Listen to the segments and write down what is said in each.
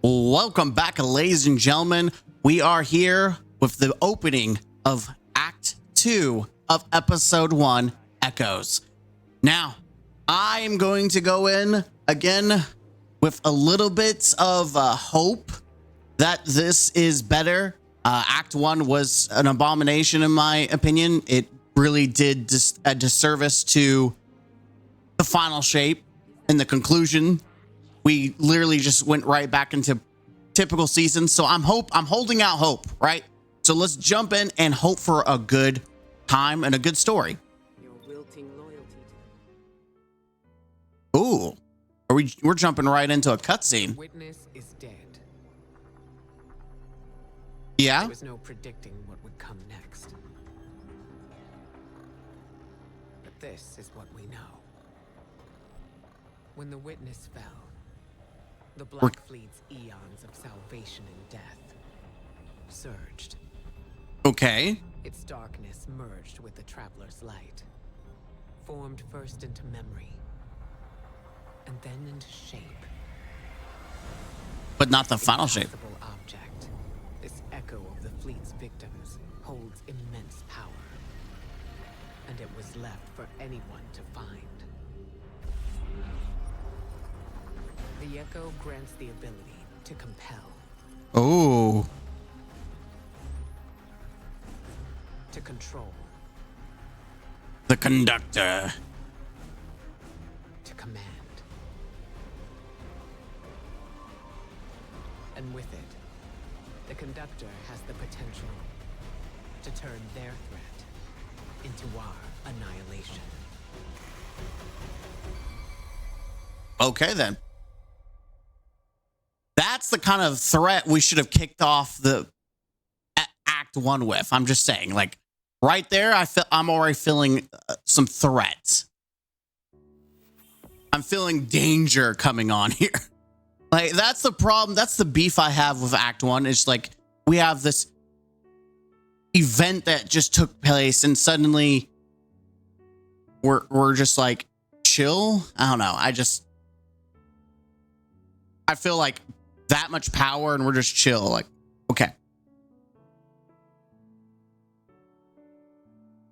Welcome back, ladies and gentlemen. We are here with the opening of Act 2 of Episode 1, Echoes. Now, I am going to go in again with a little bit of hope that this is better. Act 1 was an abomination, in my opinion. It really did a disservice to the final shape and the conclusion. We literally just went right back into typical season. So I'm holding out hope, right? So let's jump in and hope for a good time and a good story. Your wilting loyalty Ooh, we're jumping right into a cutscene. Witness is dead. Yeah. There was no predicting what would come next. But this is what we know. When the Witness fell, the Black Fleet's eons of salvation and death surged. Okay. Its darkness merged with the Traveler's light, formed first into memory, and then into shape. But not the final shape. Impossible object. This echo of the fleet's victims holds immense power, and it was left for anyone to find. The echo grants the ability to compel, Oh. to control, The conductor. to command. And with it, the conductor has the potential to turn their threat into our annihilation. Okay, then. That's the kind of threat we should have kicked off the Act 1 with. I'm just saying, like, right there, I'm already feeling some threats. I'm feeling danger coming on here. Like, that's the problem. That's the beef I have with Act 1. It's like, we have this event that just took place and suddenly we're just like, chill. I don't know. I feel like that much power and we're just chill. Like, okay.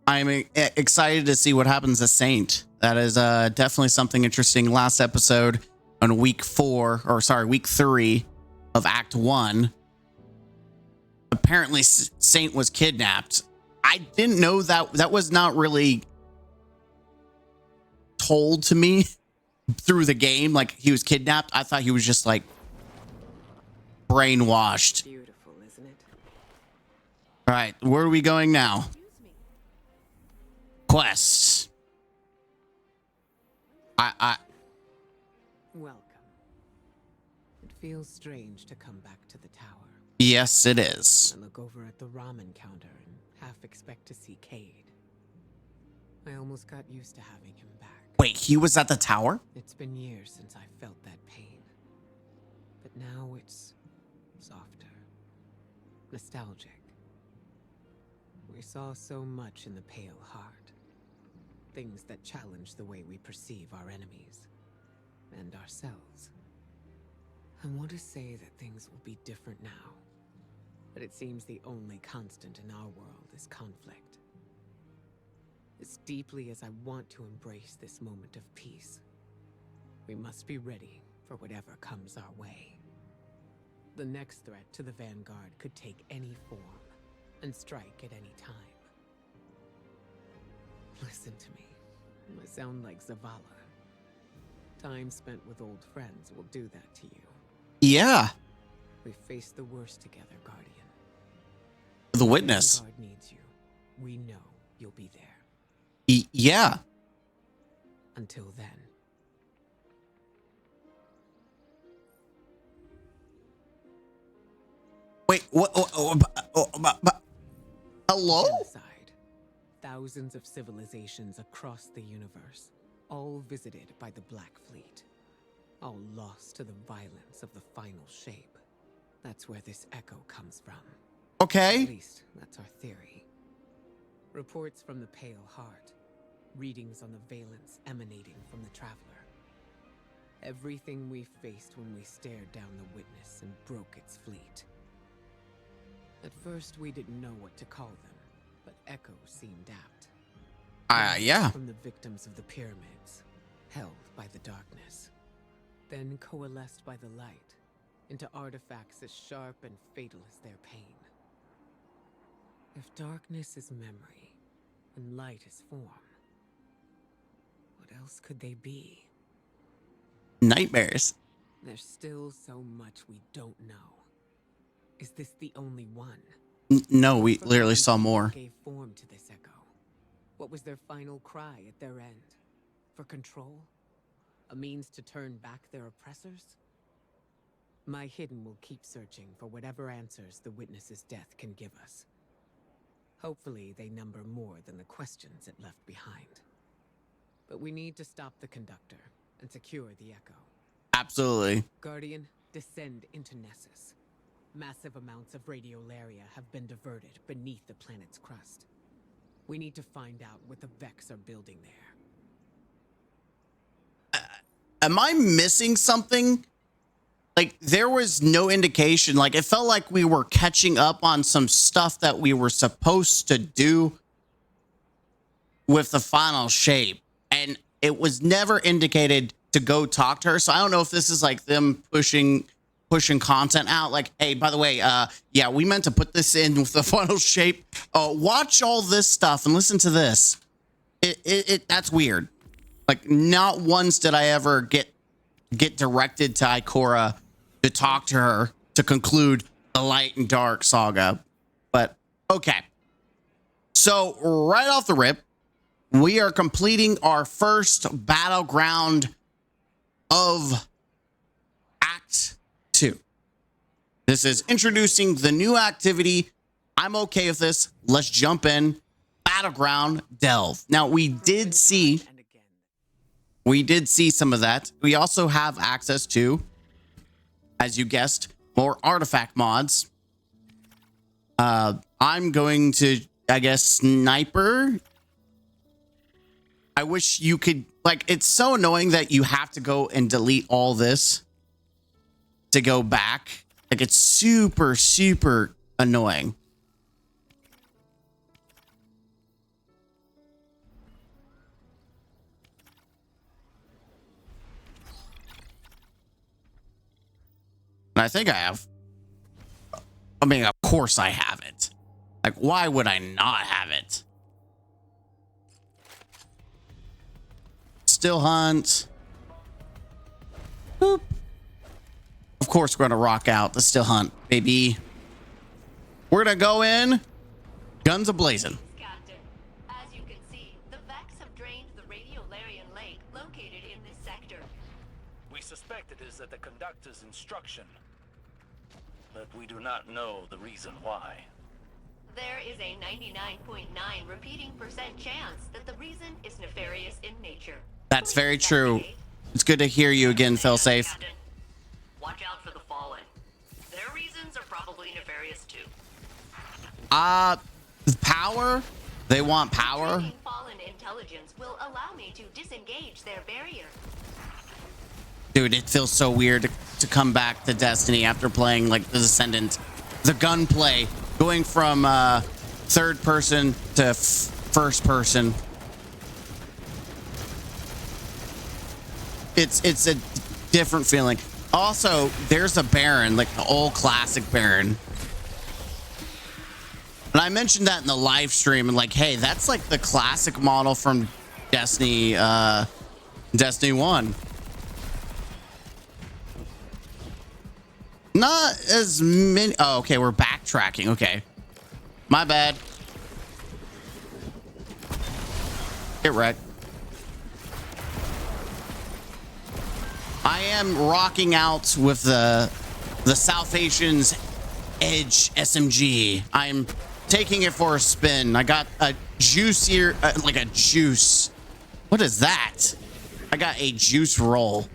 I'm excited to see what happens to Saint. That is definitely something interesting. Last episode on week 3 of Act 1. Apparently Saint was kidnapped. I didn't know that was not really told to me through the game. Like, he was kidnapped. I thought he was just like brainwashed. Beautiful, isn't it? All right, where are we going now? Quests. Welcome. It feels strange to come back to the tower. Yes, it is. I look over at the ramen counter and half expect to see Cade. I almost got used to having him back. Wait, he was at the tower? It's been years since I felt that pain. But now it's softer, nostalgic. We saw so much in the Pale Heart. Things that challenge the way we perceive our enemies and ourselves. I want to say that things will be different now, but it seems the only constant in our world is conflict. As deeply as I want to embrace this moment of peace, we must be ready for whatever comes our way. The next threat to the Vanguard could take any form and strike at any time. Listen to me. I sound like Zavala. Time spent with old friends will do that to you. Yeah. We faced the worst together, Guardian. The Witness. The Vanguard needs you. We know you'll be there. Yeah. Until then. Wait, what? Hello? Genocide. Thousands of civilizations across the universe, all visited by the Black Fleet. All lost to the violence of the final shape. That's where this echo comes from. Okay. At least, that's our theory. Reports from the Pale Heart. Readings on the valence emanating from the Traveler. Everything we faced when we stared down the Witness and broke its fleet. At first, we didn't know what to call them, but Echo seemed apt. Yeah. From the victims of the pyramids, held by the darkness, then coalesced by the light into artifacts as sharp and fatal as their pain. If darkness is memory and light is form, what else could they be? Nightmares. There's still so much we don't know. Is this the only one? No, we literally saw more. What gave form to this echo? What was their final cry at their end? For control? A means to turn back their oppressors? My Hidden will keep searching for whatever answers the witness's death can give us. Hopefully they number more than the questions it left behind. But we need to stop the conductor and secure the echo. Absolutely. Guardian, descend into Nessus. Massive amounts of radiolaria have been diverted beneath the planet's crust. We need to find out what the Vex are building there. Am I missing something? Like, there was no indication. Like, it felt like we were catching up on some stuff that we were supposed to do with the final shape. And it was never indicated to go talk to her. So I don't know if this is like them pushing content out. Like, hey, by the way, yeah, we meant to put this in with the final shape. Watch all this stuff and listen to this. That's weird. Like, not once did I ever get directed to Ikora to talk to her to conclude the Light and Dark Saga. But okay. So right off the rip, we are completing our first battleground of Act 2. This is introducing the new activity. I'm okay with this. Let's jump in. Battleground Delve. Now, we did see some of that. We also have access to, as you guessed, more artifact mods. I'm going to, I guess, sniper. I wish you could, like, it's so annoying that you have to go and delete all this to go back. Like, it's super, super annoying. And I think I have. I mean, of course I have it. Like, why would I not have it? Still hunt. Boop. Of course, we're going to rock out the still hunt, baby. We're going to go in. Guns a-blazing. Captain, as you can see, the Vex have drained the radiolarian lake located in this sector. We suspect it is at the conductor's instruction, but we do not know the reason why. There is a 99.9 repeating % chance that the reason is nefarious in nature. That's very true. It's good to hear you again, Failsafe. Captain, watch out for the Fallen. Their reasons are probably nefarious too. Power? They want power? Retrieving Fallen intelligence will allow me to disengage their barrier. Dude, it feels so weird to come back to Destiny after playing, like, The Descendant. The gunplay, going from third person to first person. It's a different feeling. Also, there's a Baron, like the old classic Baron. And I mentioned that in the live stream, and like, hey, that's like the classic model from Destiny 1. Not as many. Oh, okay, we're backtracking. Okay, my bad. Get wrecked. I am rocking out with the South Asians Edge SMG. I'm taking it for a spin. I got a juicier, like a juice. What is that? I got a juice roll.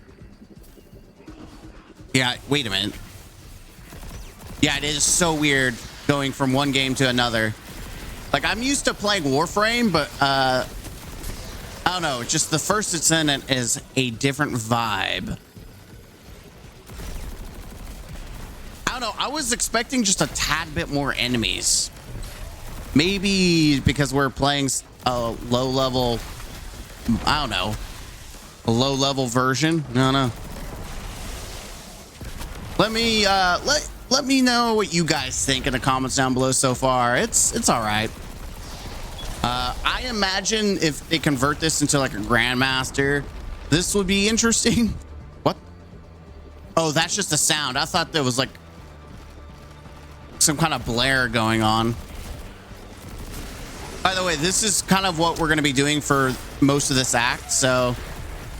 Yeah, wait a minute. Yeah, it is so weird going from one game to another. Like, I'm used to playing Warframe, but I don't know. Just the First Descendant is a different vibe. How don't know. I was expecting just a tad bit more enemies. Maybe because we're playing a low level, I don't know, a low level version. No, no. Let me let me know what you guys think in the comments down below so far. It's all right. I imagine if they convert this into like a grandmaster, this would be interesting. What? Oh, that's just a sound. I thought there was like some kind of blare going on. By the way, this is kind of what we're going to be doing for most of this act, so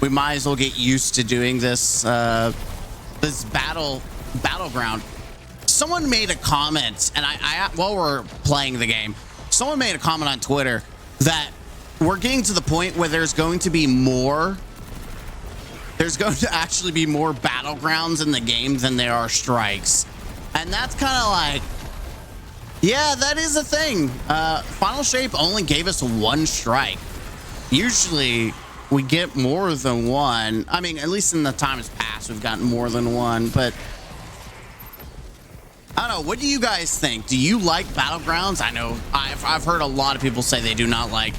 we might as well get used to doing this this battleground. Someone made a comment, and I while we're playing the game, someone made a comment on Twitter that we're getting to the point where there's going to actually be more battlegrounds in the game than there are strikes. And that's kind of like, yeah, that is a thing. Final Shape only gave us one strike. Usually we get more than one. I mean, at least in the times past, we've gotten more than one, but I don't know. What do you guys think? Do you like battlegrounds? I know I've heard a lot of people say they do not like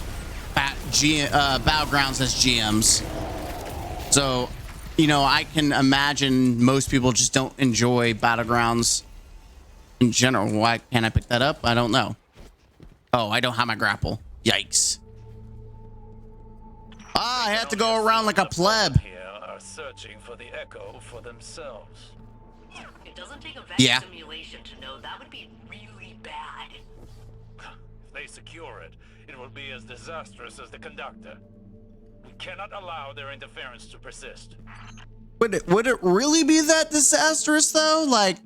battlegrounds as GMs. So, you know, I can imagine most people just don't enjoy battlegrounds in general. Why can't I pick that up? I don't know. Oh, I don't have my grapple. Yikes. Ah, I have to go around like a pleb. Here are searching for the echo for themselves. It doesn't take a Vex Yeah. simulation to know that would be really bad. If they secure it, it will be as disastrous as the conductor. We cannot allow their interference to persist. Would it really be that disastrous though? Like,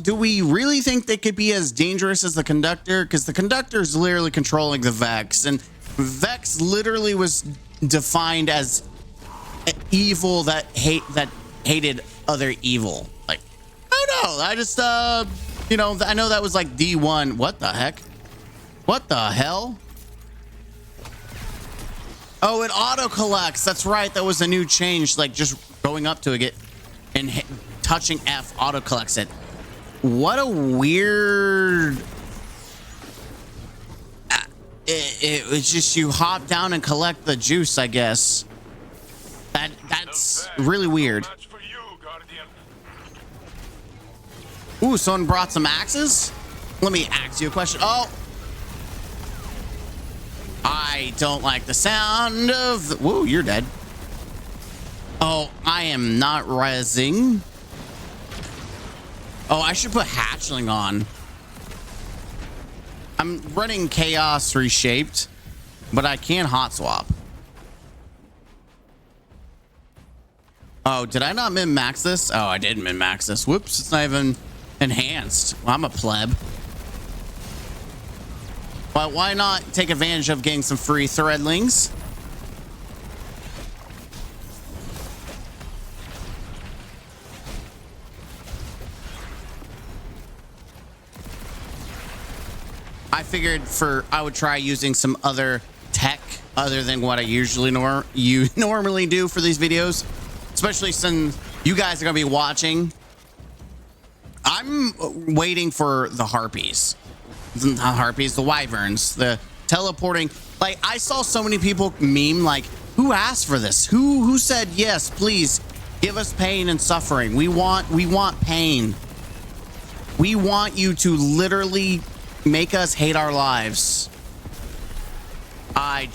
do we really think they could be as dangerous as the conductor? Because the conductor is literally controlling the Vex, and Vex literally was defined as evil that hated other evil. Like, I don't know. I just you know, I know that was like D1. What the heck? What the hell? Oh, it auto collects. That's right. That was a new change. Like just going up to it and touching F auto collects it. What a weird. It was just you hop down and collect the juice, I guess. That's really weird. Ooh, someone brought some axes. Let me ask you a question. Oh. I don't like the sound of the... Whoa, you're dead. Oh, I am not rezzing. Oh, I should put hatchling on. I'm running chaos reshaped, but I can hot swap. Oh, did I not min-max this? Oh, I did min-max this. Whoops, it's not even enhanced. Well, I'm a pleb. But why not take advantage of getting some free threadlings? I figured I would try using some other tech other than what I usually normally do for these videos, especially since you guys are gonna be watching. I'm waiting for the harpies. Not harpies, the wyverns, the teleporting. Like, I saw so many people meme like, who asked for this? Who said yes, please give us pain and suffering. We want pain. We want you to literally make us hate our lives. I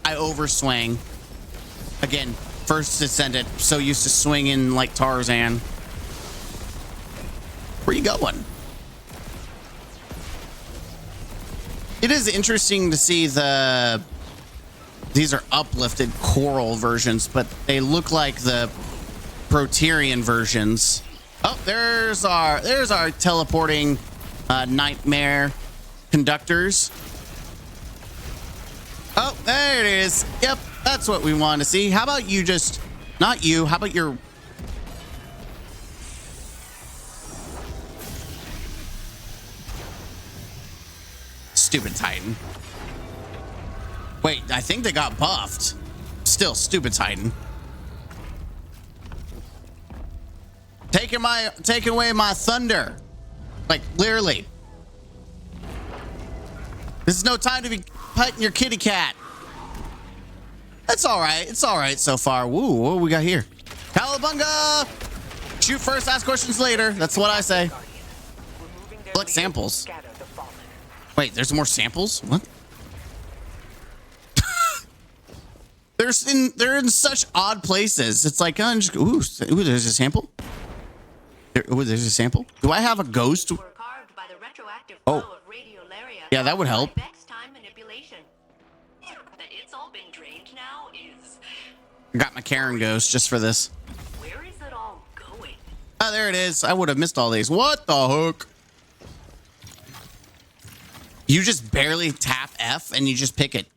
overswing. Again, first descendant, so used to swinging like Tarzan. Where you going? It is interesting to see these are uplifted coral versions, but they look like the Proterian versions. Oh, there's our teleporting nightmare conductors. Oh, there it is. Yep, that's what we want to see. How about you just, not you, how about your... Stupid Titan. Wait, I think they got buffed. Still, stupid Titan. Taking away my thunder. Like, literally. This is no time to be petting your kitty cat. That's all right. It's all right so far. Woo, what do we got here? Cowabunga! Shoot first, ask questions later. That's what I say. Collect samples. Wait, there's more samples? What? They're in such odd places. It's like, ooh, there's a sample. There's a sample. Do I have a ghost? Oh, yeah, that would help. I got my Karen ghost just for this. Where is it all going? Oh, there it is. I would have missed all these. What the hook? You just barely tap F and you just pick it.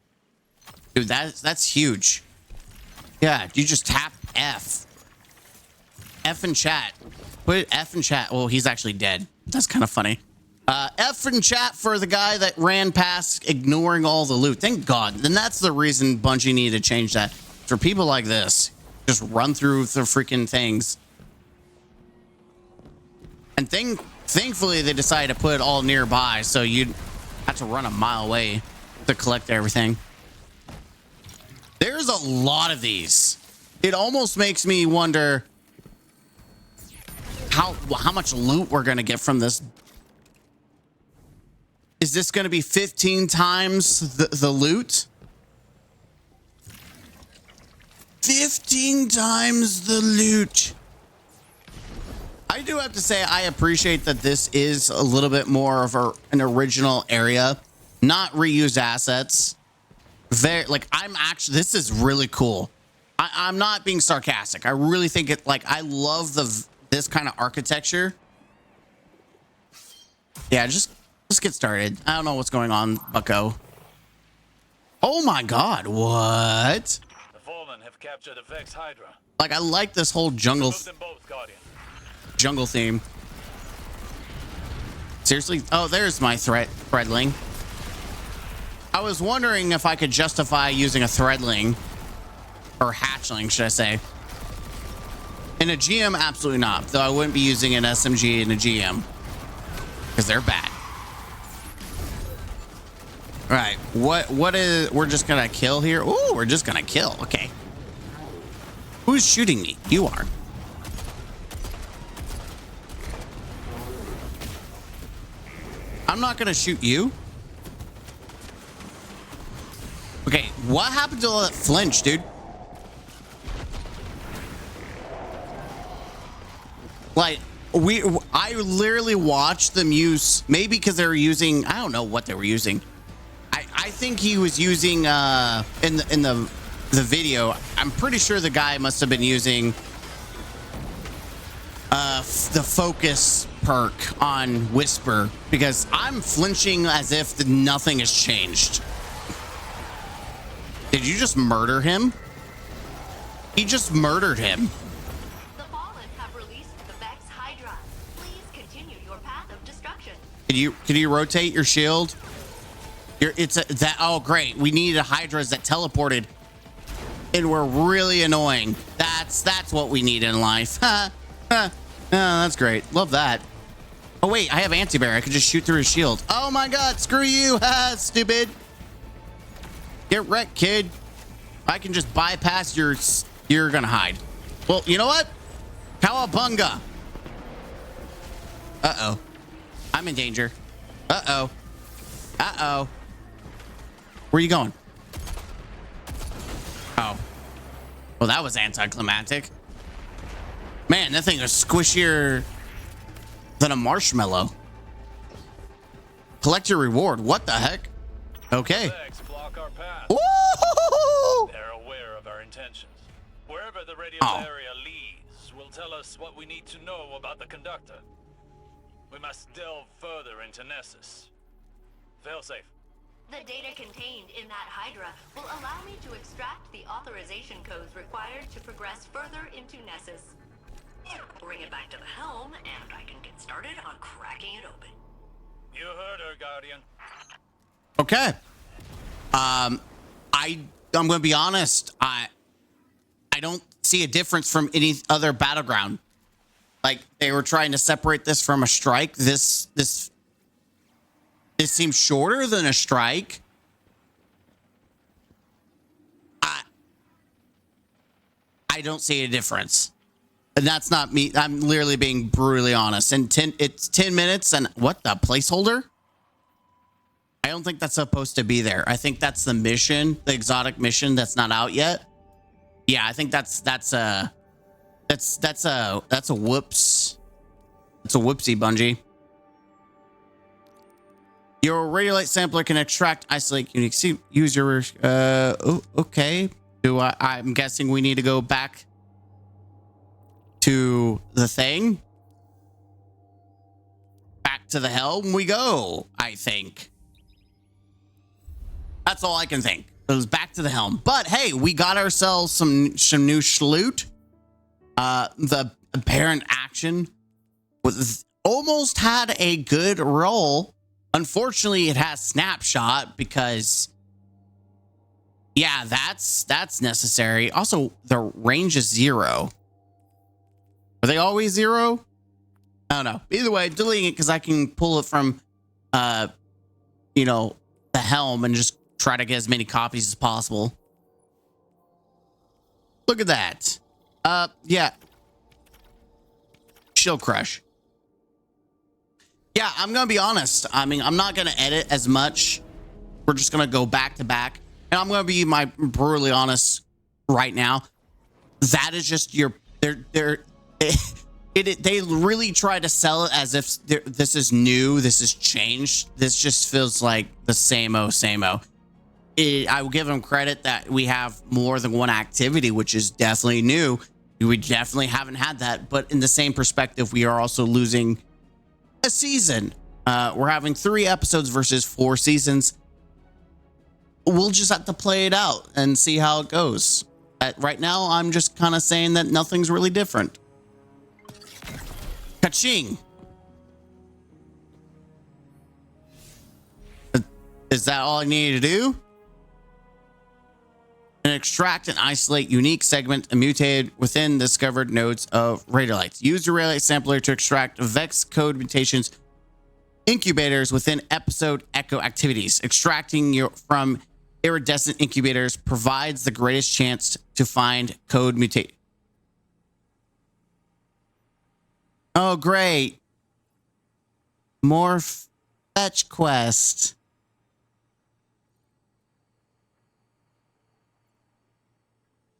Dude, that's huge. Yeah, you just tap F. F in chat. Put F in chat. Well, he's actually dead. That's kind of funny. F in chat for the guy that ran past ignoring all the loot. Thank God. Then that's the reason Bungie needed to change that. For people like this, just run through the freaking things. And thankfully, they decided to put it all nearby, so you'd have to run a mile away to collect everything. There's a lot of these. It almost makes me wonder how much loot we're gonna get from this. Is this gonna be 15 times the loot? 15 times the loot. I do have to say I appreciate that this is a little bit more of an original area, not reused assets. This is really cool. I'm not being sarcastic. I really think I love this kind of architecture. Yeah, just let's get started. I don't know what's going on, bucko. Oh my God, what? The Fallen have captured the Vex Hydra. Like, I like this whole jungle theme. Seriously? Oh, there's my threadling. I was wondering if I could justify using a threadling or hatchling, should I say. In a GM, absolutely not. Though I wouldn't be using an SMG in a GM because they're bad. All right, what is, we're just gonna kill here? Ooh, we're just gonna kill. Okay. Who's shooting me? You are. I'm not gonna shoot you. Okay, what happened to all that flinch, dude? Like, I literally watched them use, maybe because they were using, I don't know what they were using. I think he was using in the video, I'm pretty sure the guy must have been using the focus perk on Whisper, because I'm flinching as if nothing has changed. Did you just murder him? He just murdered him. The Fallen have released the Vex Hydra. Please continue your path of destruction. Can you rotate your shield? Oh great, we needed Hydras that teleported and were really annoying. That's what we need in life. Oh, that's great. Love that. Oh wait, I have anti-bear. I could just shoot through his shield. Oh my God, screw you. Stupid. Get wrecked, kid. I can just bypass you're gonna hide. Well, you know what? Cowabunga. Uh-oh. I'm in danger. Uh-oh. Uh-oh. Where are you going? Oh. Well, that was anticlimactic. Man, that thing is squishier than a marshmallow. Collect your reward. What the heck? Okay. Block our path. Woo! They're aware of our intentions. Wherever the radio area leads will tell us what we need to know about the conductor. We must delve further into Nessus. Fail safe. The data contained in that Hydra will allow me to extract the authorization codes required to progress further into Nessus. Bring it back to the helm, and I can get started on cracking it open. You heard her, Guardian. Okay. I'm going to be honest. I don't see a difference from any other battleground. like they were trying to separate this from a strike. This seems shorter than a strike. I don't see a difference. And that's not me. I'm literally being brutally honest. And it's 10 minutes and what, the placeholder? I don't think that's supposed to be there. I think that's the mission, the exotic mission that's not out yet. Yeah, I think that's a whoops. That's a whoopsie, Bungie. Your radiolite sampler can extract, isolate unique user. Okay. I'm guessing we need to go back to the thing. Back to the helm we go, I think. That's all I can think. It was back to the helm. But hey, we got ourselves some new schloot. The apparent action was almost had a good roll. Unfortunately, it has snapshot because yeah, that's necessary. Also, the range is 0. Are they always 0? I don't know. Either way, deleting it because I can pull it from you know, the helm and just try to get as many copies as possible. Look at that. Yeah. Shield crush. Yeah, I'm gonna be honest. I mean, I'm not gonna edit as much. We're just gonna go back to back. And I'm gonna be brutally honest right now. That is just your they really try to sell it as if this is new, this is changed. This just feels like the same-o. I will give them credit that we have more than one activity, which is definitely new. We definitely haven't had that, but in the same perspective, we are also losing a season. We're having 3 episodes versus 4 seasons. We'll just have to play it out and see how it goes. Right now, I'm just kind of saying that nothing's really different. Ka-ching! Is that all I needed to do? And extract and isolate unique segment and mutated within discovered nodes of radiolites. Use the radiolite sampler to extract Vex code mutations incubators within episode echo activities. Extracting from iridescent incubators provides the greatest chance to find code mutate. Oh, great. More fetch quest.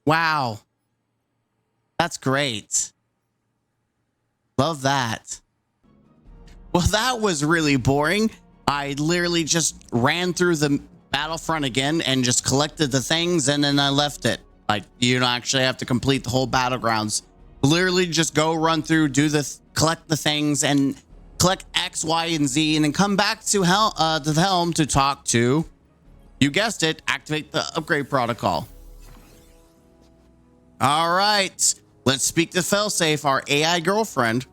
Wow. That's great. Love that. Well, that was really boring. I literally just ran through the battlefront again and just collected the things and then I left it. Like, you don't actually have to complete the whole battlegrounds. Literally just go run through, collect the things and collect X, Y, and Z and then come back to the helm to talk to, you guessed it, activate the upgrade protocol. All right, let's speak to Failsafe, our AI girlfriend.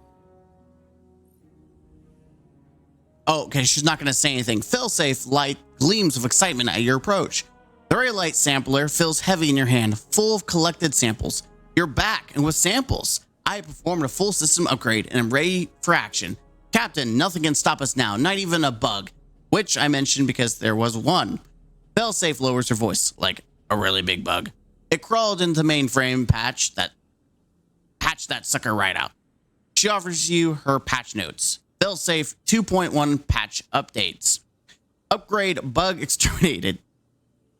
Oh, okay, she's not going to say anything. Failsafe light gleams of excitement at your approach. The radiolite sampler feels heavy in your hand, full of collected samples. You're back, and with samples, I have performed a full system upgrade and am ready for action. Captain, nothing can stop us now, not even a bug, which I mentioned because there was one. Failsafe lowers her voice, like a really big bug. It crawled into the mainframe, patched that sucker right out. She offers you her patch notes. Failsafe 2.1 patch updates. Upgrade bug exterminated.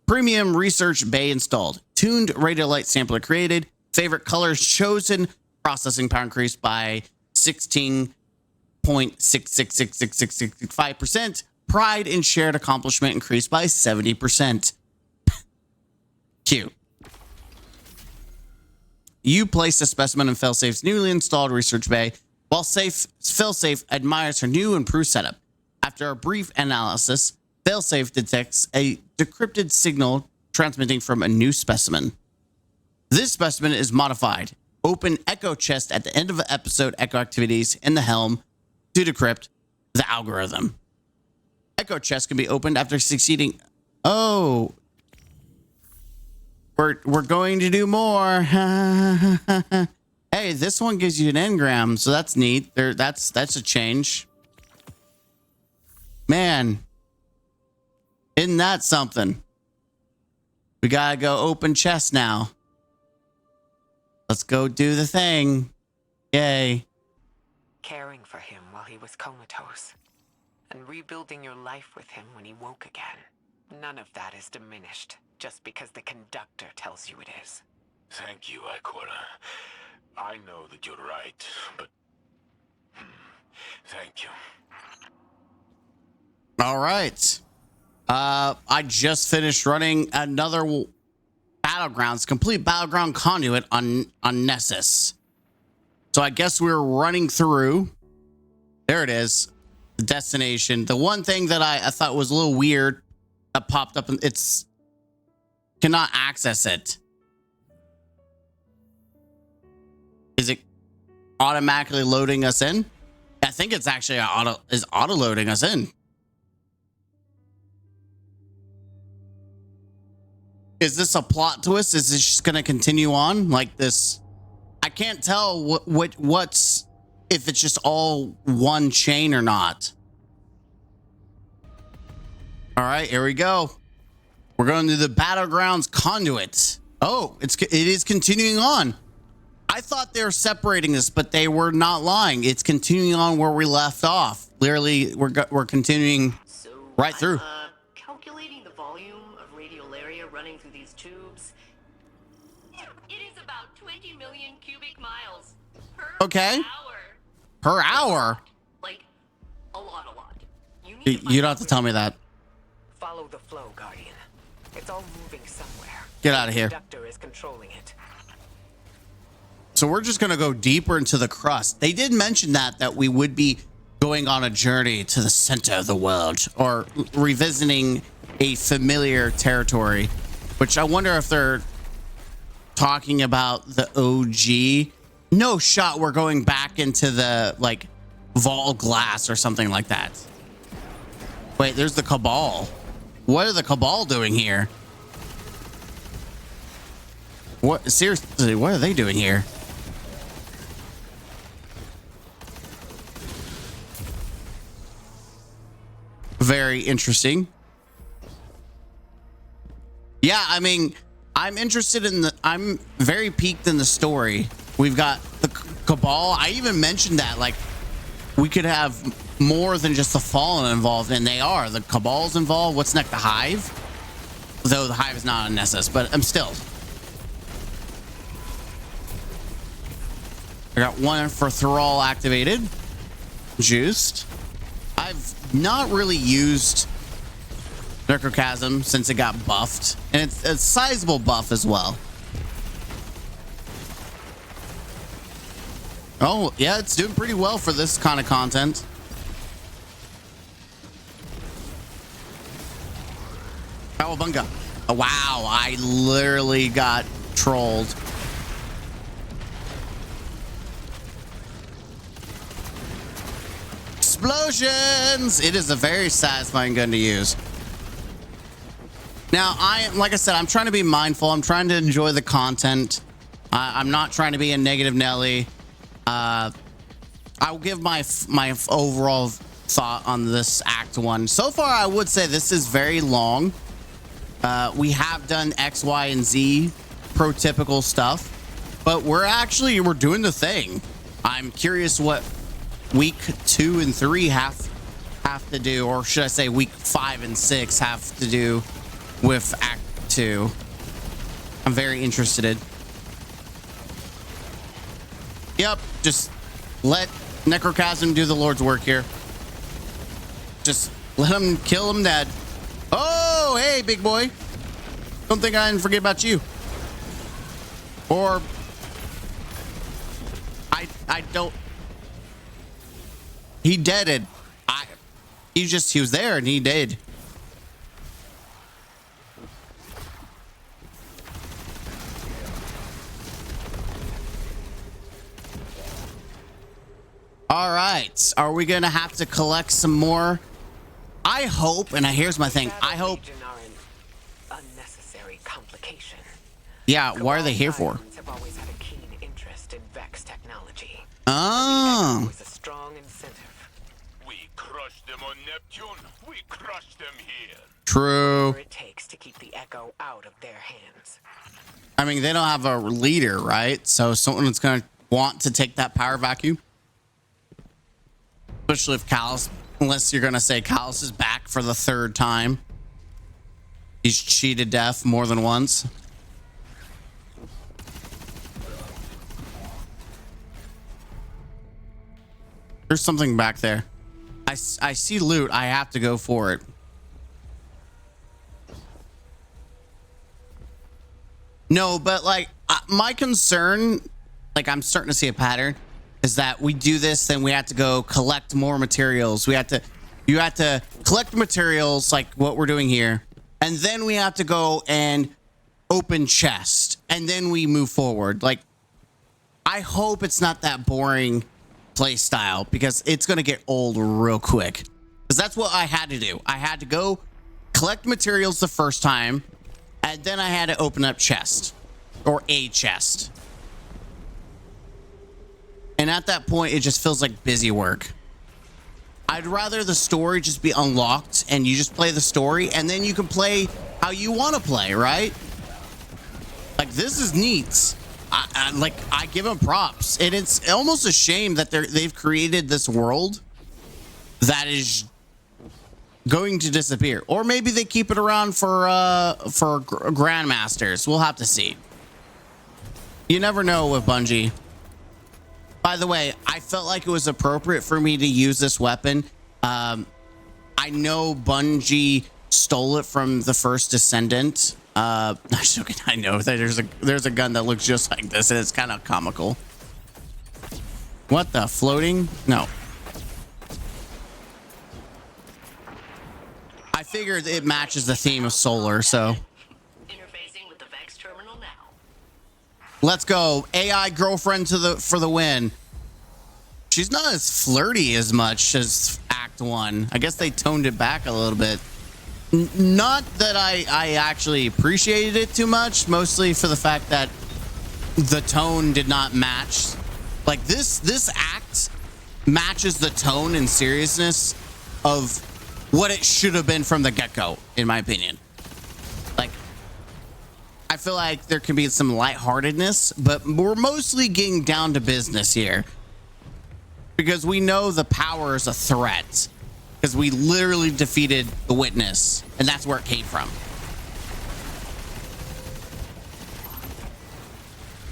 Premium research bay installed. Tuned radiolite sampler created. Favorite colors chosen. Processing power increased by 16.666665%. Pride in shared accomplishment increased by 70%. Cute. You place a specimen in Failsafe's newly installed research bay, while Failsafe admires her new improved setup. After a brief analysis, Failsafe detects a decrypted signal transmitting from a new specimen. This specimen is modified. Open Echo Chest at the end of the episode Echo activities in the helm to decrypt the algorithm. Echo Chest can be opened after succeeding. Oh. We're going to do more. Hey, hey, this one gives you an engram, so that's neat. That's a change. Man, isn't that something? We gotta go open chest now. Let's go do the thing. Yay. Caring for him while he was comatose, and rebuilding your life with him when he woke again. None of that is diminished just because the conductor tells you it is. Thank you, Aquila. I know that you're right, but... thank you. All right. I just finished running another Battlegrounds, complete Battleground conduit on Nessus. So I guess we're running through. There it is. The destination. The one thing that I thought was a little weird that popped up, and it's cannot access it. Is it automatically loading us in? I think it's actually auto loading us in. Is this a plot twist? Is this just going to continue on like this? I can't tell what's if it's just all one chain or not. All right, here we go. We're going to the Battlegrounds conduit. Oh, it is continuing on. I thought they were separating this, but they were not lying. It's continuing on where we left off. Literally, we're continuing right through. Calculating the volume of radiolaria running through these tubes. It is about 20 million cubic miles per Okay. hour. Per hour? Like, a lot. You don't have to tell me that. Follow the flow, Guardian. It's all moving somewhere. Get out of here. The conductor is controlling it. So we're just going to go deeper into the crust. They did mention that we would be going on a journey to the center of the world, or revisiting a familiar territory, which I wonder if they're talking about the OG. No shot we're going back into the, like, vault glass or something like that. Wait, there's the Cabal. What are the Cabal doing here? What, seriously, what are they doing here? Very interesting. Yeah, I mean, I'm interested in I'm very piqued in the story. We've got the Cabal. I even mentioned that, like, we could have more than just the Fallen involved, and they are. The Cabal's involved. What's next? The Hive? Though the Hive is not on Nessus, but I'm still. I got one for Thrall activated. Juiced. I've not really used Necrochasm since it got buffed, and it's a sizable buff as well. Oh, yeah, it's doing pretty well for this kind of content. Cowabunga. Oh, wow, I literally got trolled. Explosions! It is a very satisfying gun to use. Now, like I said, I'm trying to be mindful. I'm trying to enjoy the content. I'm not trying to be a negative Nelly. I'll give my overall thought on this Act 1. So far, I would say this is very long. We have done X, Y, and Z prototypical stuff, but we're doing the thing. I'm curious what week 2 and 3 have to do, or should I say week 5 and 6 have to do with Act 2. I'm very interested. Yep, just let Necrochasm do the Lord's work here. Just let him kill him dead. Oh, hey, big boy. Don't think I didn't forget about you. Or I don't. He deaded. He was there and he did. All right. Are we going to have to collect some more? I hope, and here's my thing. I hope. Unnecessary complication. Yeah, what are they here for? Have always had a keen interest in Vex technology. Oh. It was a strong incentive. We crushed them on Neptune. We crushed them here. True. Whatever it takes to keep the Echo out of their hands. I mean, they don't have a leader, right? So someone's going to want to take that power vacuum. Especially if Callus, unless you're going to say Callus is back for the 3rd time. He's cheated death more than once. There's something back there. I see loot. I have to go for it. No, but like my concern, like I'm starting to see a pattern, is that we do this, then we have to go collect more materials. You have to collect materials like what we're doing here. And then we have to go and open chest. And then we move forward. Like, I hope it's not that boring play style, because it's going to get old real quick. Because that's what I had to do. I had to go collect materials the first time, and then I had to open up chest, or a chest. And at that point, it just feels like busy work. I'd rather the story just be unlocked and you just play the story, and then you can play how you want to play, right? Like, this is neat. I give them props, and it's almost a shame that they've created this world that is going to disappear, or maybe they keep it around for grandmasters. We'll have to see. You never know with Bungie. By the way, I felt like it was appropriate for me to use this weapon. I know Bungie stole it from the first Descendant. I know that there's a gun that looks just like this, and it's kind of comical. What the floating? No. I figured it matches the theme of Solar, so. Interfacing with the Vex terminal now. Let's go. AI girlfriend for the win. She's not as flirty as much as Act 1. I guess they toned it back a little bit. Not that I actually appreciated it too much, mostly for the fact that the tone did not match. Like, this act matches the tone and seriousness of what it should have been from the get-go, in my opinion. Like, I feel like there can be some lightheartedness, but we're mostly getting down to business here, because we know the power is a threat, because we literally defeated the Witness, and that's where it came from.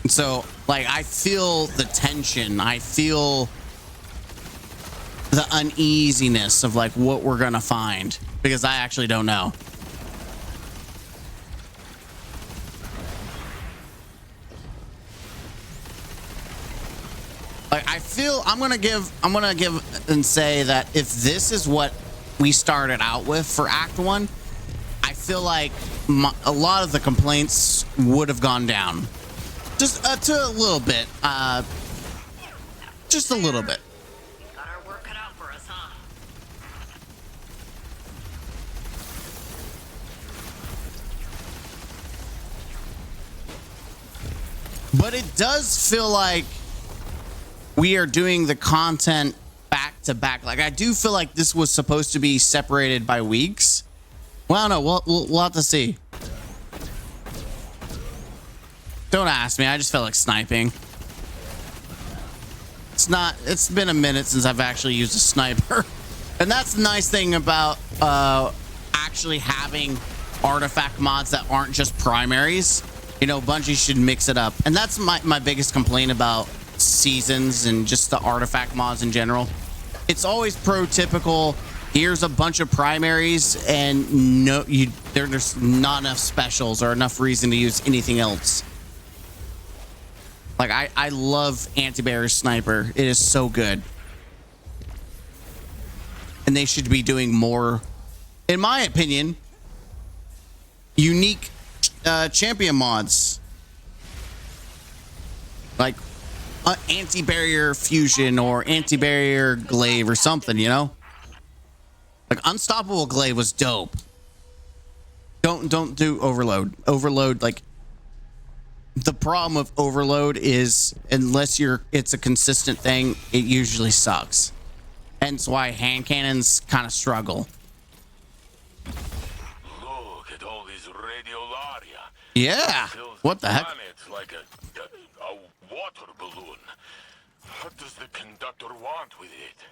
And so, like, I feel the tension. I feel the uneasiness of, like, what we're gonna find, because I actually don't know. Like, I feel I'm gonna give and say that if this is what we started out with for Act 1, I feel like a lot of the complaints would have gone down. Just to a little bit. Just a little bit. Got our work cut out for us, huh? But it does feel like we are doing the content back to back. Like, I do feel like this was supposed to be separated by weeks. Well, no, we'll have to see. Don't ask me. I just felt like sniping. It's been a minute since I've actually used a sniper. And that's the nice thing about actually having artifact mods that aren't just primaries. You know, Bungie should mix it up. And that's my biggest complaint about Seasons and just the artifact mods in general. It's always prototypical. Here's a bunch of primaries, and there's not enough specials or enough reason to use anything else. Like, I love Anti-Barrier Sniper. It is so good. And they should be doing more, in my opinion, unique champion mods. Like anti-barrier fusion or anti-barrier glaive or something, you know? Like, unstoppable glaive was dope. Don't do overload. Overload, like, The problem with overload is unless it's a consistent thing, it usually sucks. Hence why hand cannons kind of struggle. Look at all these radiolaria. Yeah. What the heck? It's like a water balloon. What does the conductor want with it?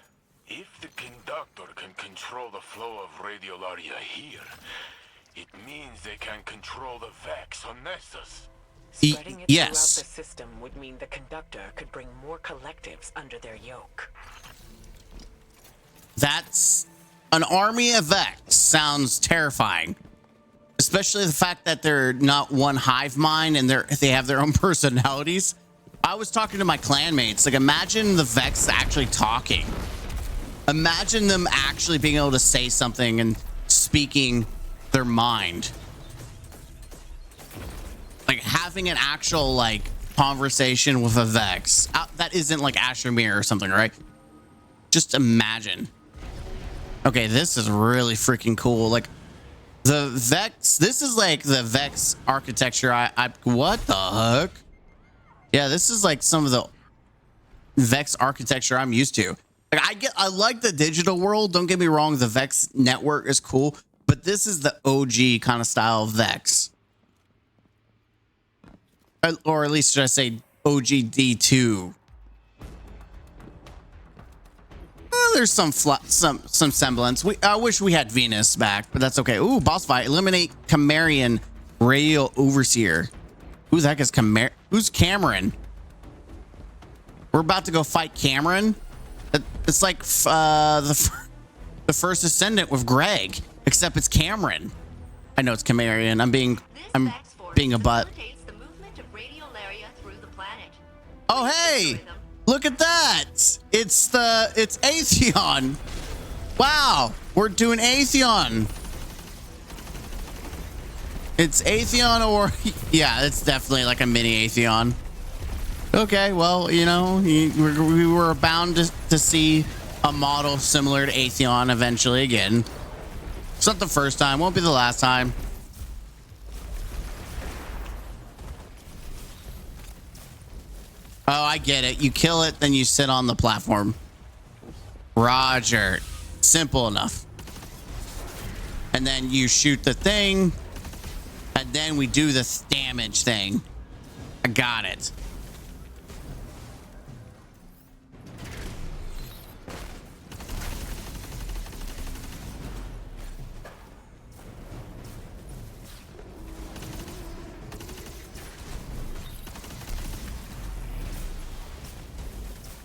If the conductor can control the flow of radiolaria here, it means they can control the Vex on Nessus. Spreading it Yes. throughout the system would mean the conductor could bring more collectives under their yoke. That's an army of Vex. Sounds terrifying. Especially the fact that they're not one hive mind and they have their own personalities. I was talking to my clanmates. Like, imagine the Vex actually talking. Imagine them actually being able to say something and speaking their mind. Like having an actual like conversation with a Vex. That isn't like Ashermere or something, right? Just imagine. Okay, this is really freaking cool. Like the Vex, this is like the Vex architecture. What the heck? Yeah, this is like some of the Vex architecture I'm used to. Like I like the digital world. Don't get me wrong. The Vex network is cool, but this is the OG kind of style of Vex. Or at least should I say OGD2? Well, there's some semblance. I wish we had Venus back, but that's okay. Ooh, boss fight. Eliminate Camarian Radial Overseer. Who the heck is Who's Cameron? We're about to go fight Cameron. It's like the first Ascendant with Greg, except it's Cameron. I know it's Camarian. I'm being a butt. Oh hey, look at that! It's Atheon. Wow, we're doing Atheon. It's Atheon, or yeah, it's definitely like a mini Atheon. Okay, well, you know, we were bound to see a model similar to Atheon eventually again. It's not the first time, won't be the last time. Oh, I get it. You kill it, then you sit on the platform. Roger. Simple enough. And then you shoot the thing. And then we do the damage thing. I got it.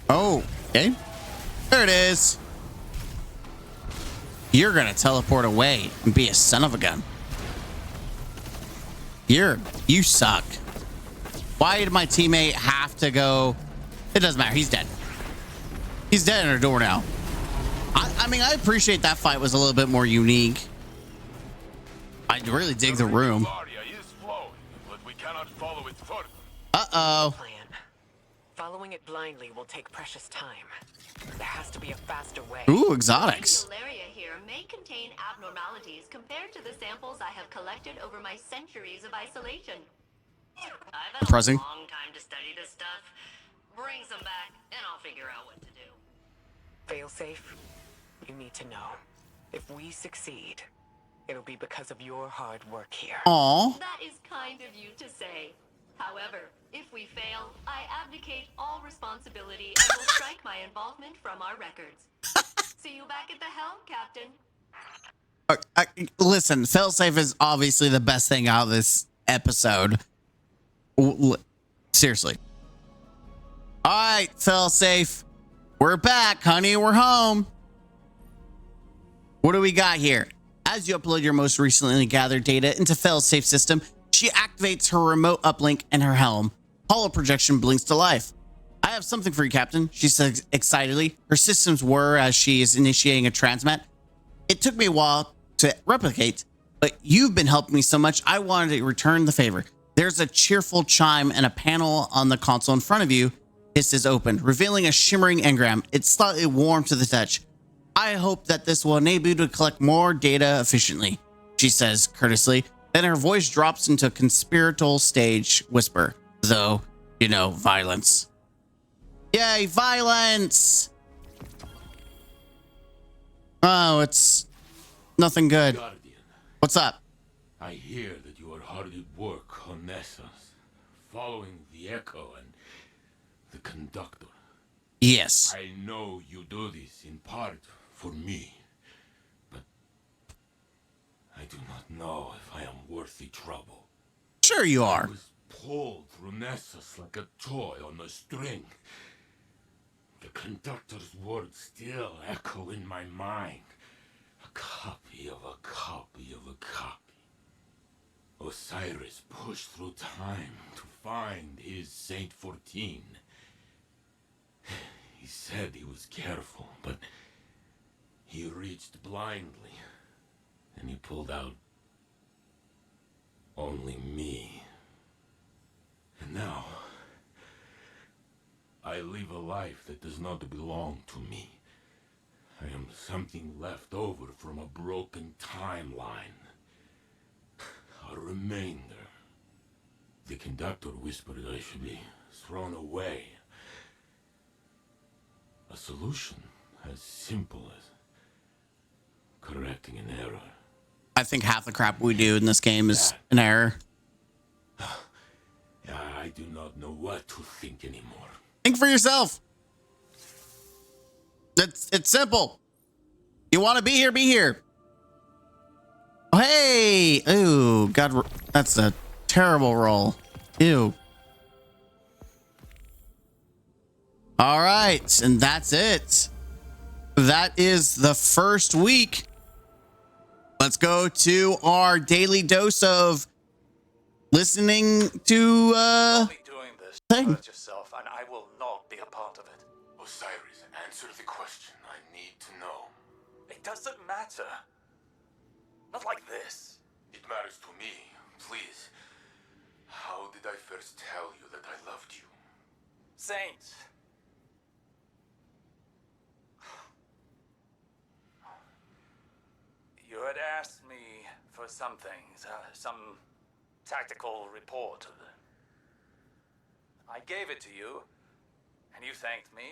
Oh, okay. There it is. You're gonna teleport away and be a son of a gun. You suck. Why did my teammate have to go? It doesn't matter. He's dead. He's dead in our door now. I mean, I appreciate that fight was a little bit more unique. I really dig the room. Uh-oh. Following it blindly will take precious time. There has to be a faster way. Ooh, exotics. The area here may contain abnormalities compared to the samples I have collected over my centuries of isolation. I've had a long time to study this stuff. Bring some back, and I'll figure out what to do. Failsafe, you need to know. If we succeed, it'll be because of your hard work here. Aww. That is kind of you to say. However, if we fail, I abdicate all responsibility and will strike my involvement from our records. See you back at the helm, Captain. Listen, failsafe is obviously the best thing out of this episode. Seriously. All right, failsafe. We're back, honey. We're home. What do we got here? As you upload your most recently gathered data into failsafe system, she activates her remote uplink and her helm. Holo projection blinks to life. I have something for you, Captain, she says excitedly. Her systems whir as she is initiating a transmat. It took me a while to replicate, but you've been helping me so much, I wanted to return the favor. There's a cheerful chime and a panel on the console in front of you hisses open, revealing a shimmering engram. It's slightly warm to the touch. I hope that this will enable you to collect more data efficiently, she says courteously. Then her voice drops into a conspiratorial stage whisper. though, you know, violence. Yay, violence! Oh, it's nothing good. Guardian, What's up? I hear that you are hard at work on Nessus, following the Echo and the Conductor. Yes. I know you do this in part for me, but I do not know if I am worthy trouble. Sure you I are. was pulled through Nessus like a toy on a string. The Conductor's words still echo in my mind. A copy of a copy of a copy. Osiris pushed through time to find his Saint 14. He said he was careful, but he reached blindly, and he pulled out only me. And now, I live a life that does not belong to me. I am something left over from a broken timeline. A remainder. The Conductor whispered I should be thrown away. A solution as simple as correcting an error. I think half the crap we do in this game is an error. I do not know what to think anymore. Think for yourself. It's simple. You want to be here, be here. Oh, hey. Ooh, God, that's a terrible roll. Ew. All right, and that's it. That is the first week. Let's go to our daily dose of listening to Only doing this to thing. hurt yourself, and I will not be a part of it. Osiris, answer the question I need to know. It doesn't matter. Not like this. It matters to me, please. How did I first tell you that I loved you? Saint. You had asked me for some things, some tactical report. I gave it to you, and you thanked me,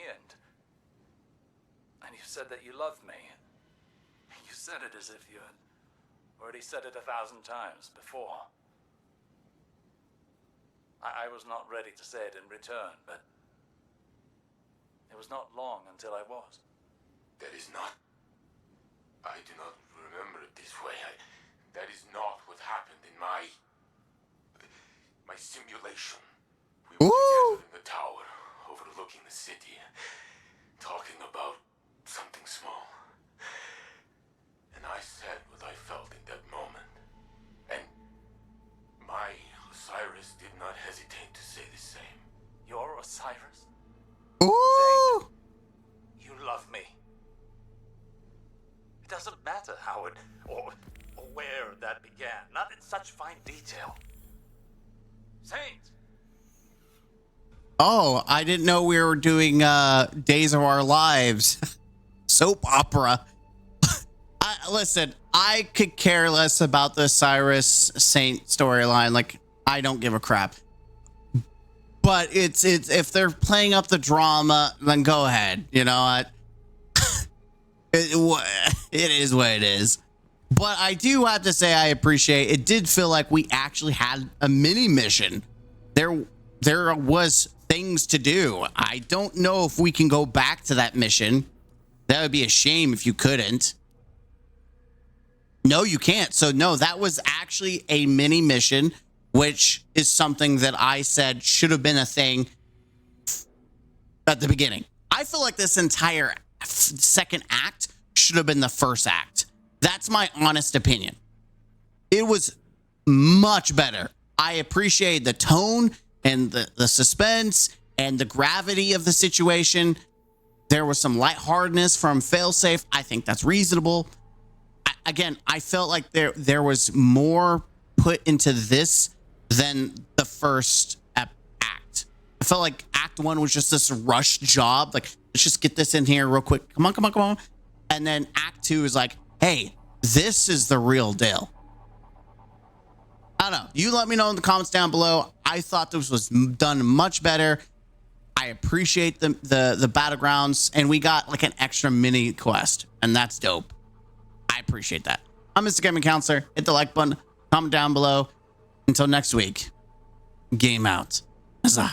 and you said that you loved me. You said it as if you had already said it 1,000 times before. I was not ready to say it in return, but it was not long until I was. That is not... I do not remember it this way. That is not what happened in my simulation. We were together in the tower, overlooking the city, talking about something small. And I said what I felt in that moment. And my Osiris did not hesitate to say the same. Your Osiris? Ooh. You love me. It doesn't matter how it or where that began, not in such fine detail. Saint! Oh, I didn't know we were doing Days of Our Lives. Soap opera. Listen, I could care less about the Cyrus Saint storyline. Like, I don't give a crap. But it's if they're playing up the drama, then go ahead. You know, it is what it is. But I do have to say I appreciate it. Did feel like we actually had a mini mission. There was things to do. I don't know if we can go back to that mission. That would be a shame if you couldn't. No, you can't. So no, that was actually a mini mission, which is something that I said should have been a thing at the beginning. I feel like this entire second act should have been the first act. That's my honest opinion. It was much better. I appreciate the tone and the suspense and the gravity of the situation. There was some lightheartedness from Failsafe. I think that's reasonable. Again, I felt like there was more put into this than the first act. I felt like act one was just this rushed job. Like, let's just get this in here real quick. Come on. And then act two is like, hey, this is the real deal. I don't know. You let me know in the comments down below. I thought this was done much better. I appreciate the battlegrounds, and we got like an extra mini quest, and that's dope. I appreciate that. I'm Mr. Gaming Counselor. Hit the like button, comment down below. Until next week, game out. Huzzah.